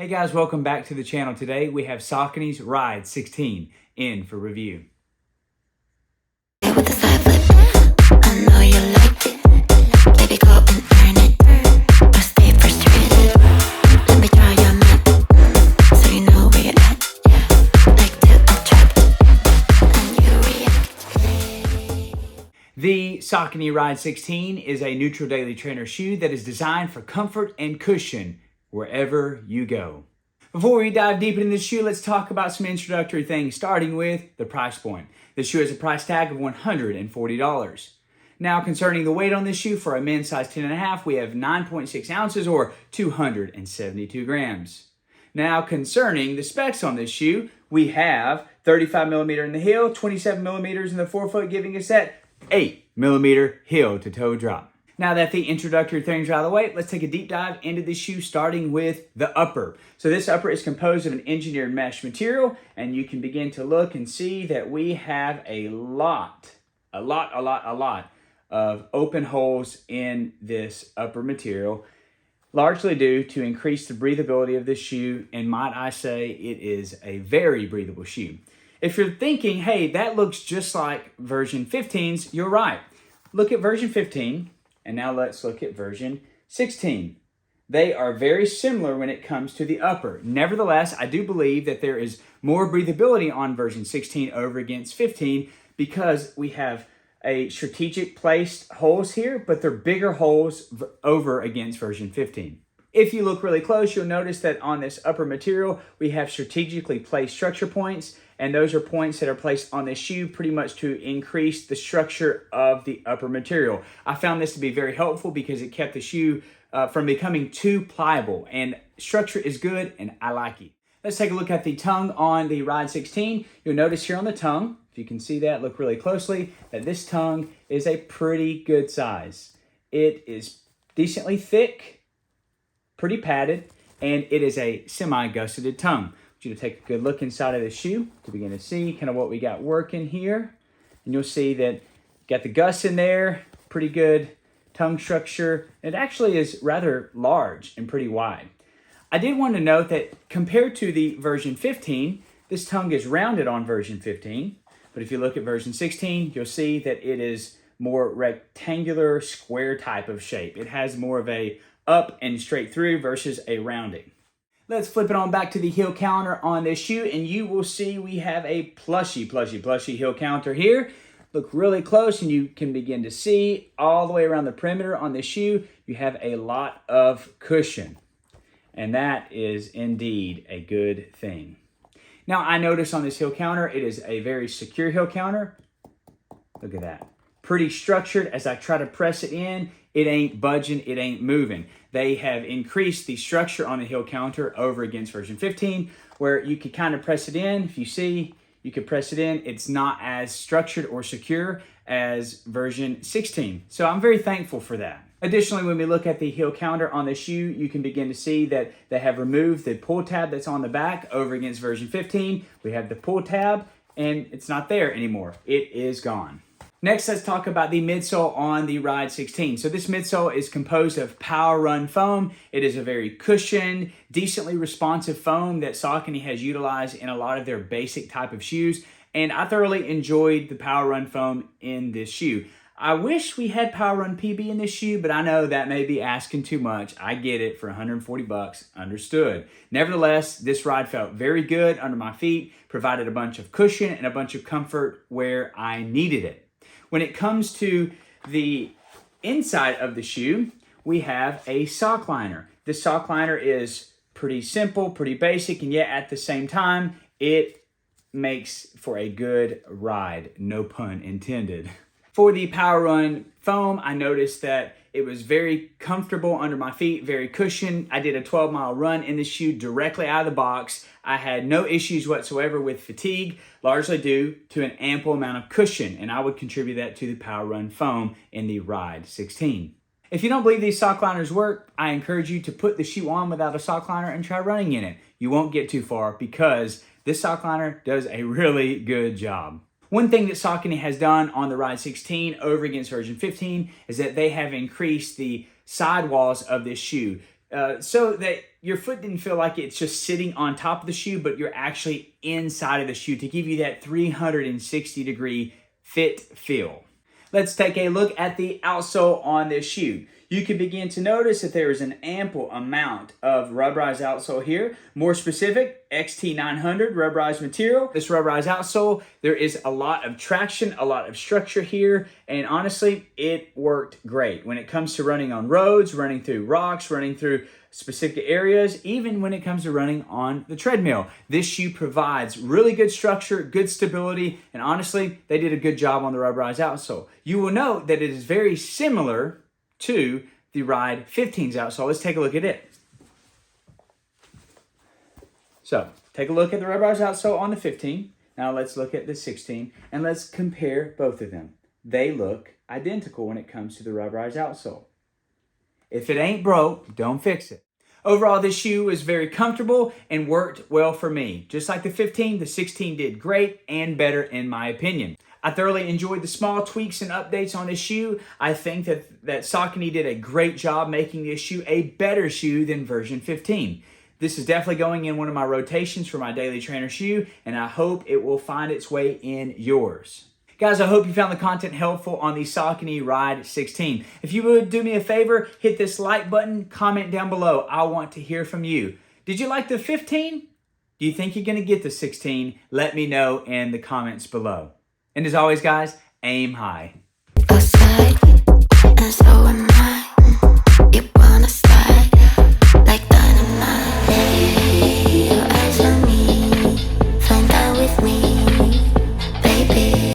Hey guys, welcome back to the channel. Today we have Saucony's Ride 16 in for review. With the side flip, I know you liked it. Baby, go and earn it. Or stay frustrated. Let me try your mat, so you know where you're at. Yeah, like to attract, and you react. The Saucony Ride 16 is a neutral daily trainer shoe that is designed for comfort and cushion wherever you go. Before we dive deep into this shoe, let's talk about some introductory things, starting with the price point. The shoe has a price tag of $140. Now, concerning the weight on this shoe, for a men's size 10.5, we have 9.6 ounces or 272 grams. Now, concerning the specs on this shoe, we have 35 millimeter in the heel, 27 millimeters in the forefoot, giving us that 8 millimeter heel to toe drop. Now that the introductory things are out of the way, let's take a deep dive into this shoe, starting with the upper. So this upper is composed of an engineered mesh material, and you can begin to look and see that we have a lot of open holes in this upper material, largely due to increase the breathability of this shoe, and might I say it is a very breathable shoe. If you're thinking, hey, that looks just like version 15's, you're right. Look at version 15. And now let's look at version 16. They are very similar when it comes to the upper. Nevertheless, I do believe that there is more breathability on version 16 over against 15 because we have a strategic placed holes here, but they're bigger holes over against version 15. If you look really close, you'll notice that on this upper material, we have strategically placed structure points, and those are points that are placed on this shoe pretty much to increase the structure of the upper material. I found this to be very helpful because it kept the shoe from becoming too pliable, and structure is good and I like it. Let's take a look at the tongue on the Ride 16. You'll notice here on the tongue, if you can see that, look really closely, that this tongue is a pretty good size. It is decently thick, pretty padded, and it is a semi-gusseted tongue. I want you to take a good look inside of the shoe to begin to see kind of what we got working here. And you'll see that got the guss in there, pretty good tongue structure. It actually is rather large and pretty wide. I did want to note that compared to the version 15, this tongue is rounded on version 15. But if you look at version 16, you'll see that it is more rectangular, square type of shape. It has more of a up and straight through versus a rounding. Let's flip it on back to the heel counter on this shoe, and you will see we have a plushy heel counter here. Look really close and you can begin to see all the way around the perimeter on this shoe, you have a lot of cushion. And that is indeed a good thing. Now I notice on this heel counter, it is a very secure heel counter. Look at that. Pretty structured. As I try to press it in, it ain't budging, it ain't moving. They have increased the structure on the heel counter over against version 15, where you could kind of press it in. If you see, you could press it in. It's not as structured or secure as version 16. So I'm very thankful for that. Additionally, when we look at the heel counter on the shoe, you can begin to see that they have removed the pull tab that's on the back over against version 15. We have the pull tab and it's not there anymore. It is gone. Next, let's talk about the midsole on the Ride 16. So this midsole is composed of Power Run foam. It is a very cushioned, decently responsive foam that Saucony has utilized in a lot of their basic type of shoes. And I thoroughly enjoyed the Power Run foam in this shoe. I wish we had Power Run PB in this shoe, but I know that may be asking too much. I get it for 140 bucks, understood. Nevertheless, this ride felt very good under my feet, provided a bunch of cushion and a bunch of comfort where I needed it. When it comes to the inside of the shoe, we have a sock liner. This sock liner is pretty simple, pretty basic, and yet at the same time, it makes for a good ride, no pun intended. For the Power Run foam, I noticed that it was very comfortable under my feet, very cushioned. I did a 12-mile run in this shoe directly out of the box. I had no issues whatsoever with fatigue, largely due to an ample amount of cushion, and I would contribute that to the Power Run foam in the Ride 16. If you don't believe these sock liners work, I encourage you to put the shoe on without a sock liner and try running in it. You won't get too far because this sock liner does a really good job. One thing that Saucony has done on the Ride 16 over against version 15 is that they have increased the sidewalls of this shoe so that your foot didn't feel like it's just sitting on top of the shoe, but you're actually inside of the shoe to give you that 360-degree fit feel. Let's take a look at the outsole on this shoe. You can begin to notice that there is an ample amount of rubberized outsole here. More specific, XT900 rubberized material. This rubberized outsole, there is a lot of traction, a lot of structure here, and honestly, it worked great. When it comes to running on roads, running through rocks, running through specific areas, even when it comes to running on the treadmill. This shoe provides really good structure, good stability, and honestly, they did a good job on the rubberized outsole. You will note that it is very similar to the Ride 15's outsole. Let's take a look at it. So, take a look at the rubberized outsole on the 15. Now let's look at the 16, and let's compare both of them. They look identical when it comes to the rubberized outsole. If it ain't broke, don't fix it. Overall, this shoe is very comfortable and worked well for me. Just like the 15, the 16 did great and better in my opinion. I thoroughly enjoyed the small tweaks and updates on this shoe. I think that Saucony did a great job making this shoe a better shoe than version 15. This is definitely going in one of my rotations for my daily trainer shoe, and I hope it will find its way in yours. Guys, I hope you found the content helpful on the Saucony Ride 16. If you would do me a favor, hit this like button, comment down below. I want to hear from you. Did you like the 15? Do you think you're going to get the 16? Let me know in the comments below. And as always, guys, aim high. Outside, and so am I.